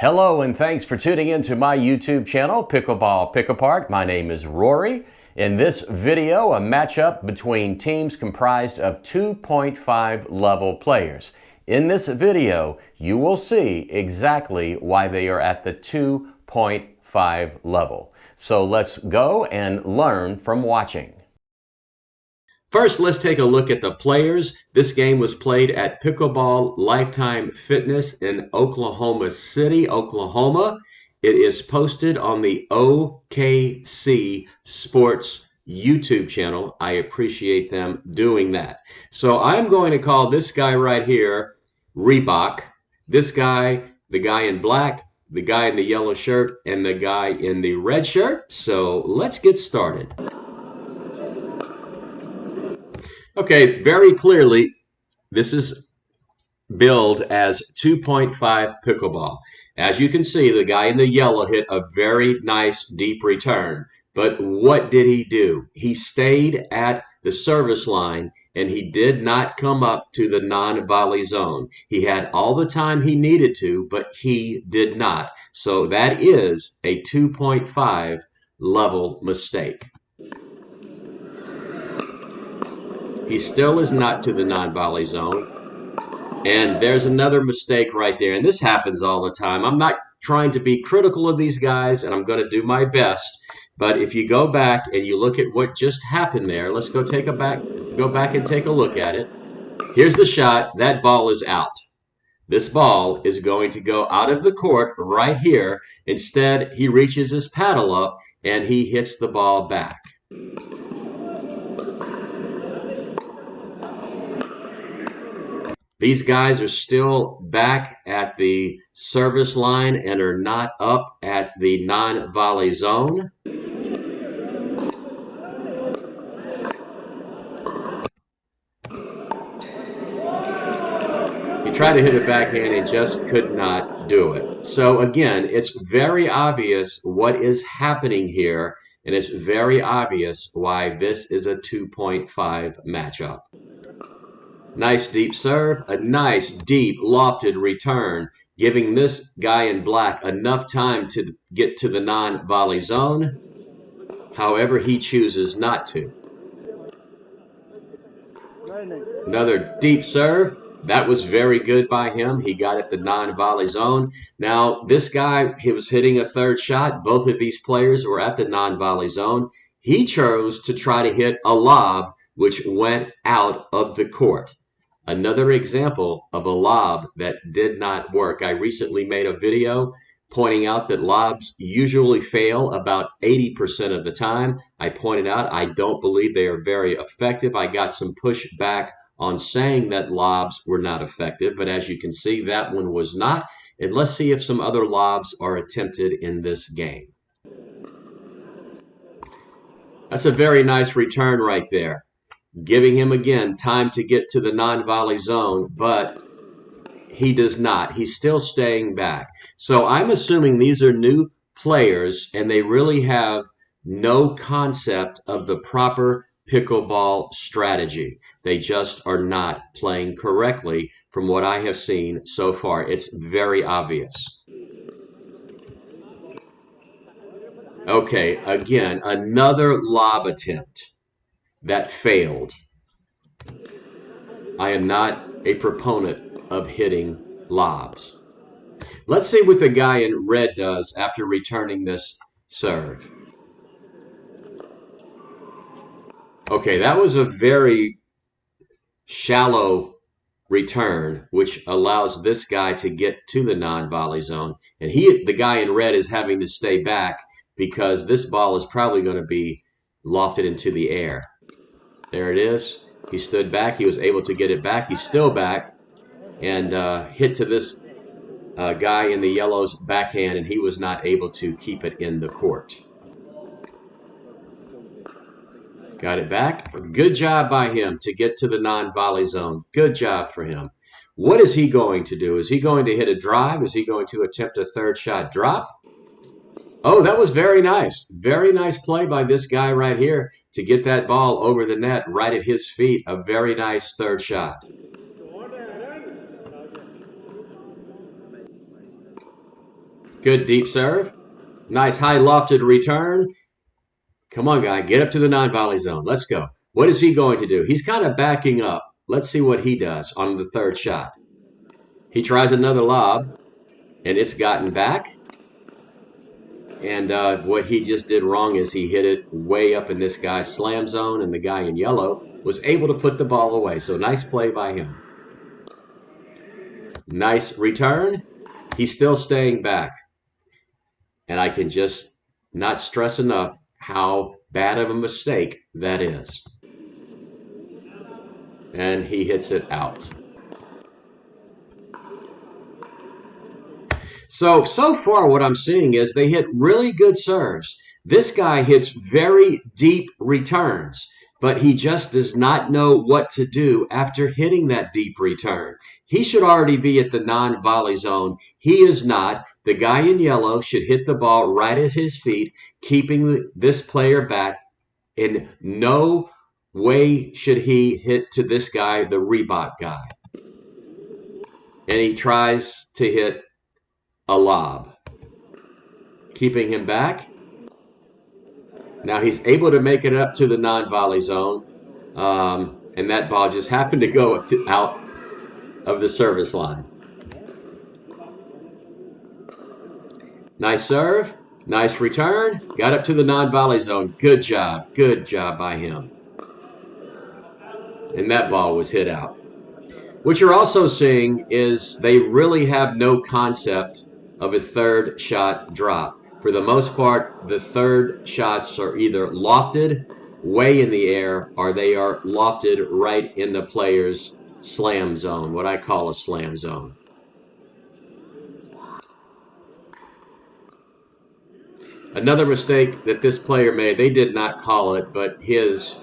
Hello and thanks for tuning in to my YouTube channel, Pickleball Pick-Apart. My name is Rory. In this video, a matchup between teams comprised of 2.5 level players. In this video, you will see exactly why they are at the 2.5 level. So let's go and learn from watching. First, let's take a look at the players. This game was played at Pickleball Lifetime Fitness in Oklahoma City, Oklahoma. It is posted on the OKC Sports YouTube channel. I appreciate them doing that. So I'm going to call this guy right here Reebok. This guy, the guy in black, the guy in the yellow shirt, and the guy in the red shirt. So let's get started. Okay, very clearly, this is billed as 2.5 pickleball. As you can see, the guy in the yellow hit a very nice deep return. But what did he do? He stayed at the service line and he did not come up to the non-volley zone. He had all the time he needed to, but he did not. So that is a 2.5 level mistake. He still is not to the non-volley zone. And there's another mistake right there. And this happens all the time. I'm not trying to be critical of these guys, and I'm going to do my best. But if you go back and you look at what just happened there, let's go back and take a look at it. Here's the shot. That ball is out. This ball is going to go out of the court right here. Instead, he reaches his paddle up and he hits the ball back. These guys are still back at the service line and are not up at the non-volley zone. He tried to hit a backhand and just could not do it. So again, it's very obvious what is happening here, and it's very obvious why this is a 2.5 matchup. Nice deep serve, a nice deep lofted return, giving this guy in black enough time to get to the non-volley zone. However, he chooses not to. Another deep serve. That was very good by him. He got at the non-volley zone. Now, this guy, he was hitting a third shot. Both of these players were at the non-volley zone. He chose to try to hit a lob, which went out of the court. Another example of a lob that did not work. I recently made a video pointing out that lobs usually fail about 80% of the time. I pointed out I don't believe they are very effective. I got some pushback on saying that lobs were not effective, but as you can see, that one was not. And let's see if some other lobs are attempted in this game. That's a very nice return right there, giving him, again, time to get to the non-volley zone, but he does not. He's still staying back. So I'm assuming these are new players, and they really have no concept of the proper pickleball strategy. They just are not playing correctly from what I have seen so far. It's very obvious. Okay, again, another lob attempt that failed. I am not a proponent of hitting lobs. Let's see what the guy in red does after returning this serve. Okay, that was a very shallow return, which allows this guy to get to the non-volley zone. And the guy in red is having to stay back because this ball is probably going to be lofted into the air. There it is. He stood back. He was able to get it back. He's still back and hit to this guy in the yellow's backhand, and he was not able to keep it in the court. Got it back. Good job by him to get to the non-volley zone. Good job for him. What is he going to do? Is he going to hit a drive? Is he going to attempt a third shot drop? Oh, that was very nice. Very nice play by this guy right here to get that ball over the net right at his feet. A very nice third shot. Good deep serve. Nice high lofted return. Come on, guy. Get up to the non-volley zone. Let's go. What is he going to do? He's kind of backing up. Let's see what he does on the third shot. He tries another lob, and it's gotten back. And what he just did wrong is he hit it way up in this guy's slam zone, and the guy in yellow was able to put the ball away. So nice play by him. Nice return. He's still staying back. And I can just not stress enough how bad of a mistake that is. And he hits it out. So far what I'm seeing is they hit really good serves. This guy hits very deep returns, but he just does not know what to do after hitting that deep return. He should already be at the non-volley zone. He is not. The guy in yellow should hit the ball right at his feet, keeping this player back. In no way should he hit to this guy, the Reebok guy. And he tries to hit a lob, keeping him back. Now he's able to make it up to the non-volley zone, and that ball just happened to go out of the service line. Nice serve, nice return, got up to the non-volley zone. Good job by him. And that ball was hit out. What you're also seeing is they really have no concept of a third shot drop. For the most part, the third shots are either lofted way in the air or they are lofted right in the player's slam zone, what I call a slam zone. Another mistake that this player made, they did not call it, but his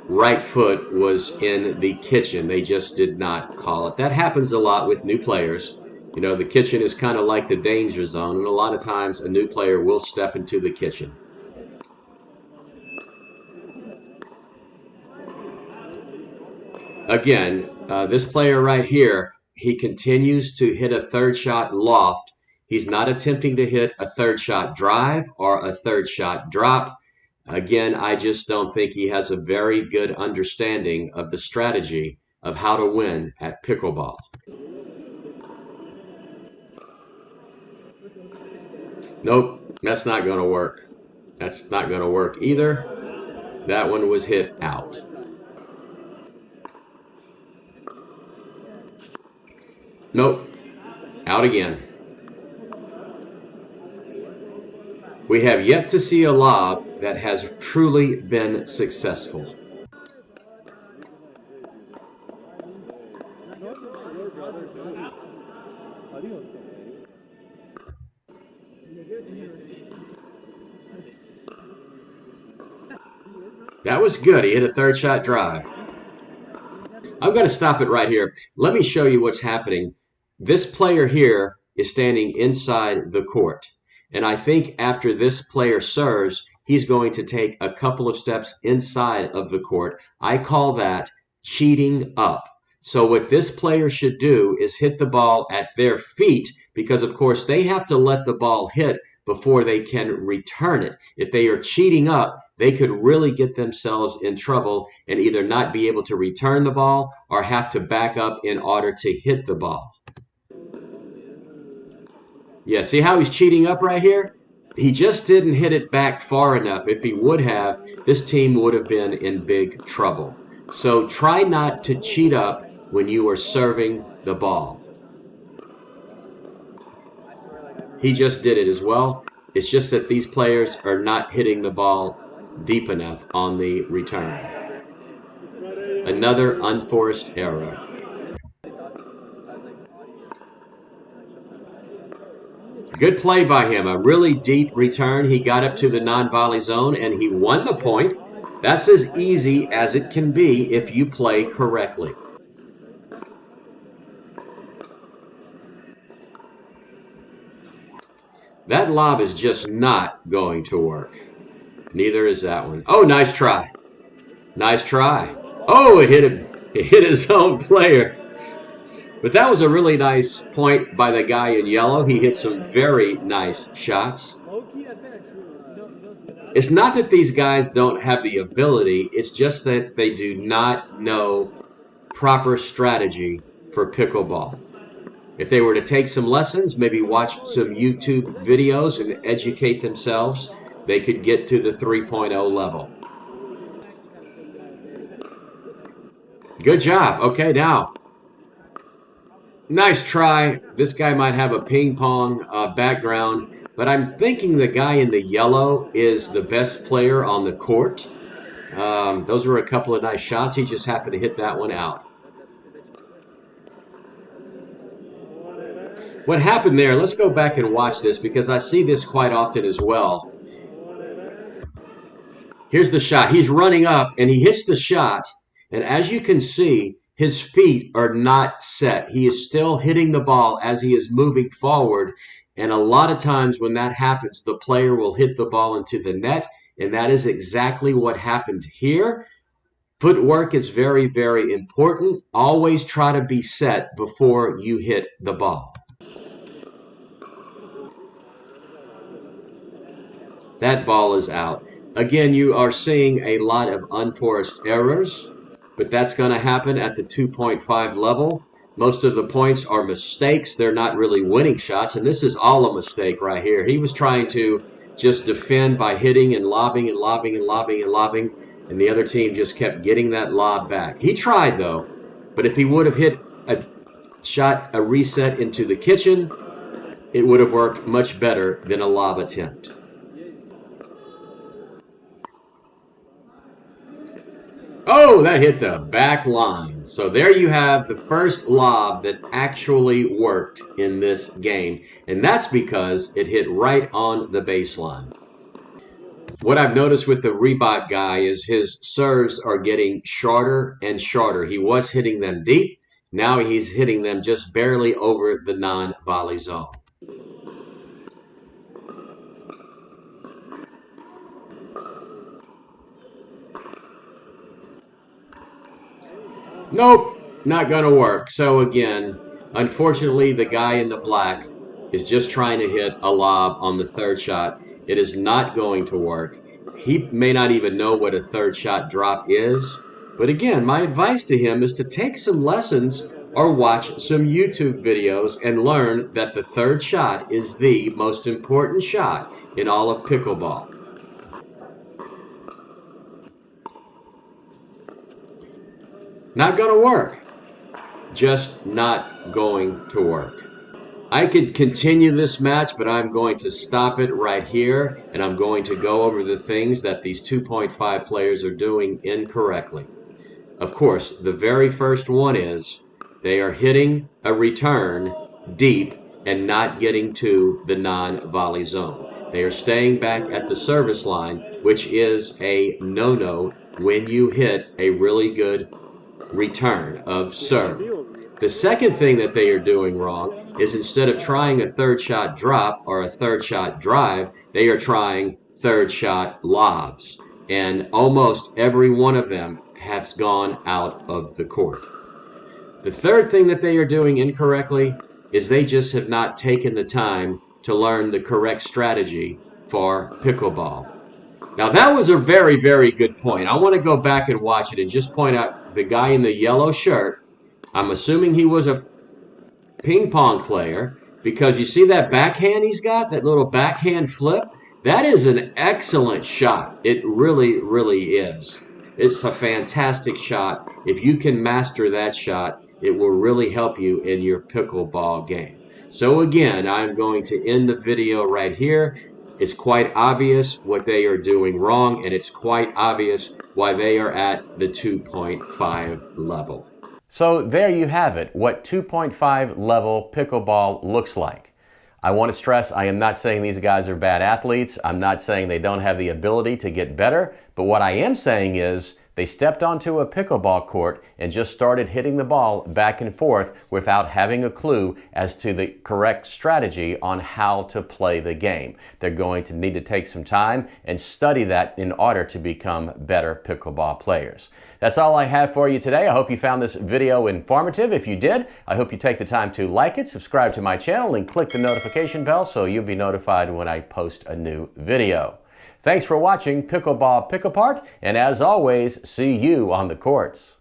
right foot was in the kitchen. They just did not call it. That happens a lot with new players. You know, the kitchen is kind of like the danger zone, and a lot of times a new player will step into the kitchen. Again, this player right here, he continues to hit a third shot loft. He's not attempting to hit a third shot drive or a third shot drop. Again, I just don't think he has a very good understanding of the strategy of how to win at pickleball. Nope, that's not going to work. That's not going to work either. That one was hit out. Nope, out again. We have yet to see a lob that has truly been successful. That was good. He hit a third shot drive. I'm going to stop it right here. Let me show you what's happening. This player here is standing inside the court. And I think after this player serves, he's going to take a couple of steps inside of the court. I call that cheating up. So what this player should do is hit the ball at their feet because, of course, they have to let the ball hit before they can return it. If they are cheating up, they could really get themselves in trouble and either not be able to return the ball or have to back up in order to hit the ball. Yeah, see how he's cheating up right here? He just didn't hit it back far enough. If he would have, this team would have been in big trouble. So try not to cheat up when you are serving the ball. He just did it as well. It's just that these players are not hitting the ball deep enough on the return. Another unforced error. Good play by him. A really deep return. He got up to the non-volley zone and he won the point. That's as easy as it can be if you play correctly. That lob is just not going to work. Neither is that one. Oh, nice try. Nice try. Oh, it hit him. It hit his own player. But that was a really nice point by the guy in yellow. He hit some very nice shots. It's not that these guys don't have the ability, it's just that they do not know proper strategy for pickleball. If they were to take some lessons, maybe watch some YouTube videos and educate themselves, they could get to the 3.0 level. Good job. Okay, now, nice try. This guy might have a ping pong background, but I'm thinking the guy in the yellow is the best player on the court. Those were a couple of nice shots. He just happened to hit that one out. What happened there, let's go back and watch this because I see this quite often as well. Here's the shot. He's running up and he hits the shot. And as you can see, his feet are not set. He is still hitting the ball as he is moving forward. And a lot of times when that happens, the player will hit the ball into the net. And that is exactly what happened here. Footwork is very, very important. Always try to be set before you hit the ball. That ball is out. Again, you are seeing a lot of unforced errors, but that's going to happen at the 2.5 level. Most of the points are mistakes. They're not really winning shots, and this is all a mistake right here. He was trying to just defend by hitting and lobbing and lobbing and lobbing and lobbing, and the other team just kept getting that lob back. He tried, though, but if he would have hit a shot, a reset into the kitchen, it would have worked much better than a lob attempt. Oh, that hit the back line. So there you have the first lob that actually worked in this game. And that's because it hit right on the baseline. What I've noticed with the Reebok guy is his serves are getting shorter and shorter. He was hitting them deep. Now he's hitting them just barely over the non-volley zone. Nope, not going to work. So again, unfortunately, the guy in the black is just trying to hit a lob on the third shot. It is not going to work. He may not even know what a third shot drop is. But again, my advice to him is to take some lessons or watch some YouTube videos and learn that the third shot is the most important shot in all of pickleball. Not going to work. Just not going to work. I could continue this match, but I'm going to stop it right here, and I'm going to go over the things that these 2.5 players are doing incorrectly. Of course, the very first one is they are hitting a return deep and not getting to the non-volley zone. They are staying back at the service line, which is a no-no when you hit a really good return of serve. The second thing that they are doing wrong is instead of trying a third shot drop or a third shot drive, they are trying third shot lobs. And almost every one of them has gone out of the court. The third thing that they are doing incorrectly is they just have not taken the time to learn the correct strategy for pickleball. Now, that was a very, very good point. I want to go back and watch it and just point out the guy in the yellow shirt. I'm assuming he was a ping pong player because you see that backhand he's got, that little backhand flip? That is an excellent shot. It really, really is. It's a fantastic shot. If you can master that shot, it will really help you in your pickleball game. So again, I'm going to end the video right here. It's quite obvious what they are doing wrong, and it's quite obvious why they are at the 2.5 level. So there you have it, what 2.5 level pickleball looks like. I want to stress, I am not saying these guys are bad athletes. I'm not saying they don't have the ability to get better. But what I am saying is They stepped onto a pickleball court and just started hitting the ball back and forth without having a clue as to the correct strategy on how to play the game. They're going to need to take some time and study that in order to become better pickleball players. That's all I have for you today. I hope you found this video informative. If you did, I hope you take the time to like it, subscribe to my channel, and click the notification bell so you'll be notified when I post a new video. Thanks for watching Pickleball Pick Apart, and as always, see you on the courts.